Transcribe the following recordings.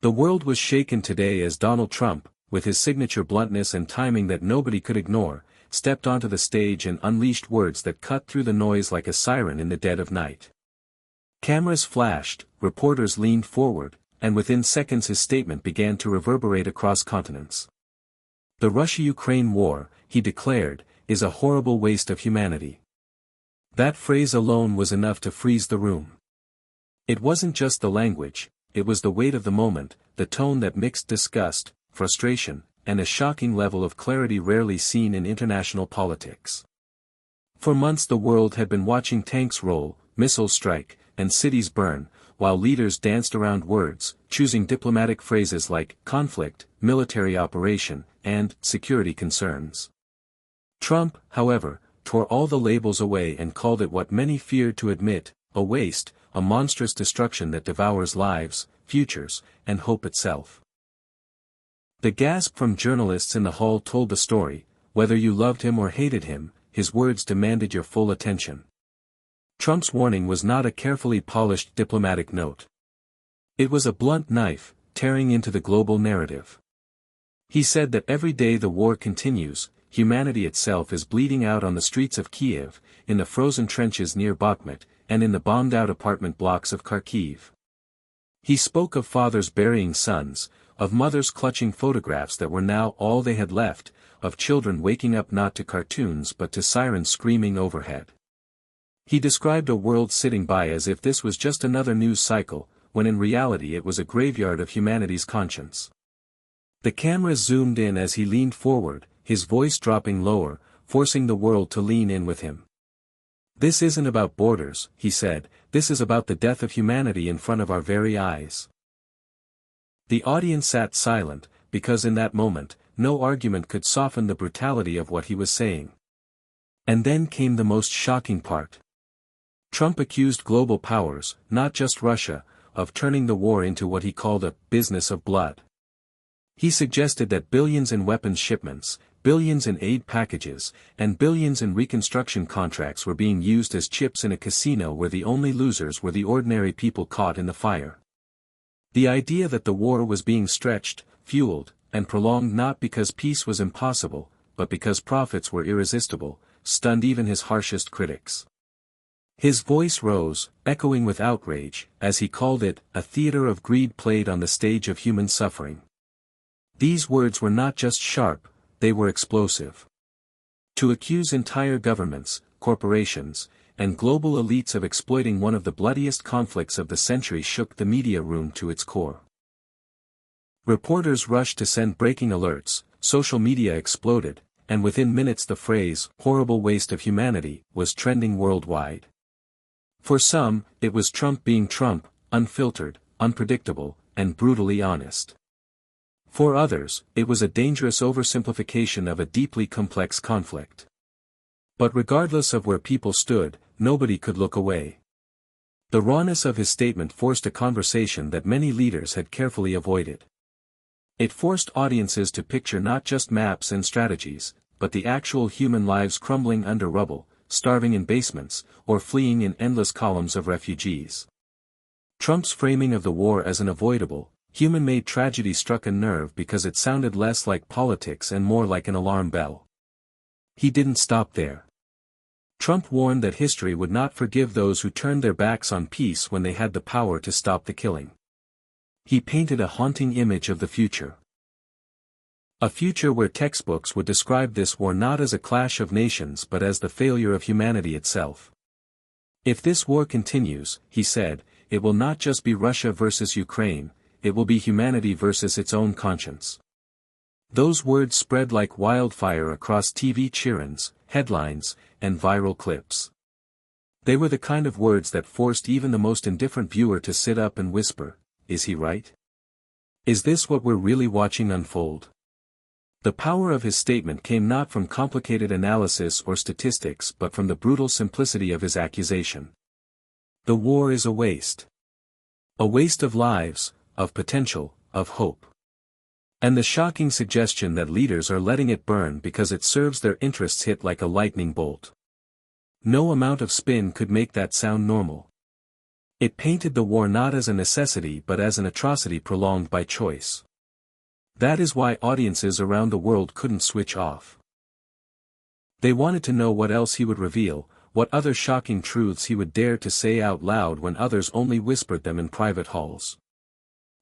The world was shaken today as Donald Trump, with his signature bluntness and timing that nobody could ignore, stepped onto the stage and unleashed words that cut through the noise like a siren in the dead of night. Cameras flashed, reporters leaned forward, and within seconds his statement began to reverberate across continents. The Russia-Ukraine war, he declared, is a horrible waste of humanity. That phrase alone was enough to freeze the room. It wasn't just the language, it was the weight of the moment, the tone that mixed disgust, frustration, and a shocking level of clarity rarely seen in international politics. For months the world had been watching tanks roll, missiles strike, and cities burn, while leaders danced around words, choosing diplomatic phrases like conflict, military operation, and security concerns. Trump, however, tore all the labels away and called it what many feared to admit, a waste, a monstrous destruction that devours lives, futures, and hope itself. The gasp from journalists in the hall told the story. Whether you loved him or hated him, his words demanded your full attention. Trump's warning was not a carefully polished diplomatic note. It was a blunt knife, tearing into the global narrative. He said that every day the war continues, humanity itself is bleeding out on the streets of Kyiv, in the frozen trenches near Bakhmut, and in the bombed-out apartment blocks of Kharkiv. He spoke of fathers burying sons, of mothers clutching photographs that were now all they had left, of children waking up not to cartoons but to sirens screaming overhead. He described a world sitting by as if this was just another news cycle, when in reality it was a graveyard of humanity's conscience. The cameras zoomed in as he leaned forward, his voice dropping lower, forcing the world to lean in with him. This isn't about borders, he said, this is about the death of humanity in front of our very eyes. The audience sat silent, because in that moment, no argument could soften the brutality of what he was saying. And then came the most shocking part. Trump accused global powers, not just Russia, of turning the war into what he called a business of blood. He suggested that billions in weapons shipments, billions in aid packages, and billions in reconstruction contracts were being used as chips in a casino where the only losers were the ordinary people caught in the fire. The idea that the war was being stretched, fueled, and prolonged not because peace was impossible, but because profits were irresistible, stunned even his harshest critics. His voice rose, echoing with outrage, as he called it, a theater of greed played on the stage of human suffering. These words were not just sharp, they were explosive. To accuse entire governments, corporations, and global elites of exploiting one of the bloodiest conflicts of the century shook the media room to its core. Reporters rushed to send breaking alerts, social media exploded, and within minutes the phrase, "horrible waste of humanity," was trending worldwide. For some, it was Trump being Trump, unfiltered, unpredictable, and brutally honest. For others, it was a dangerous oversimplification of a deeply complex conflict. But regardless of where people stood, nobody could look away. The rawness of his statement forced a conversation that many leaders had carefully avoided. It forced audiences to picture not just maps and strategies, but the actual human lives crumbling under rubble, starving in basements, or fleeing in endless columns of refugees. Trump's framing of the war as an avoidable, human-made tragedy struck a nerve because it sounded less like politics and more like an alarm bell. He didn't stop there. Trump warned that history would not forgive those who turned their backs on peace when they had the power to stop the killing. He painted a haunting image of the future. A future where textbooks would describe this war not as a clash of nations but as the failure of humanity itself. If this war continues, he said, it will not just be Russia versus Ukraine, it will be humanity versus its own conscience. Those words spread like wildfire across TV cheer-ins, headlines, and viral clips. They were the kind of words that forced even the most indifferent viewer to sit up and whisper, "Is he right? Is this what we're really watching unfold?" The power of his statement came not from complicated analysis or statistics but from the brutal simplicity of his accusation. The war is a waste. A waste of lives, of potential, of hope. And the shocking suggestion that leaders are letting it burn because it serves their interests hit like a lightning bolt. No amount of spin could make that sound normal. It painted the war not as a necessity but as an atrocity prolonged by choice. That is why audiences around the world couldn't switch off. They wanted to know what else he would reveal, what other shocking truths he would dare to say out loud when others only whispered them in private halls.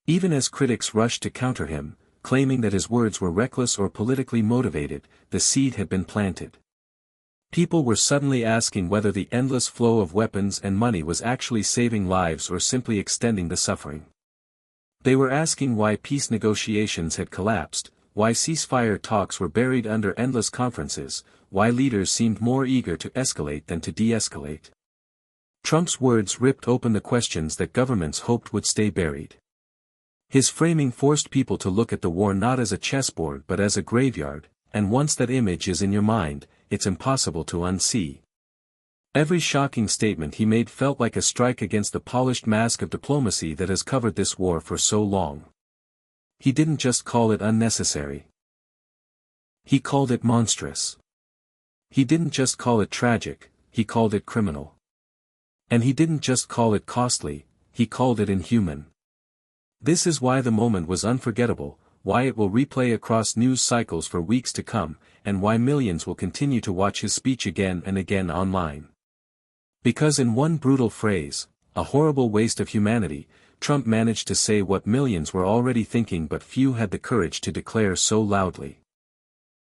Even as critics rushed to counter him, claiming that his words were reckless or politically motivated, the seed had been planted. People were suddenly asking whether the endless flow of weapons and money was actually saving lives or simply extending the suffering. They were asking why peace negotiations had collapsed, why ceasefire talks were buried under endless conferences, why leaders seemed more eager to escalate than to de-escalate. Trump's words ripped open the questions that governments hoped would stay buried. His framing forced people to look at the war not as a chessboard but as a graveyard, and once that image is in your mind, it's impossible to unsee. Every shocking statement he made felt like a strike against the polished mask of diplomacy that has covered this war for so long. He didn't just call it unnecessary. He called it monstrous. He didn't just call it tragic, he called it criminal. And he didn't just call it costly, he called it inhuman. This is why the moment was unforgettable, why it will replay across news cycles for weeks to come, and why millions will continue to watch his speech again and again online. Because in one brutal phrase, a horrible waste of humanity, Trump managed to say what millions were already thinking but few had the courage to declare so loudly.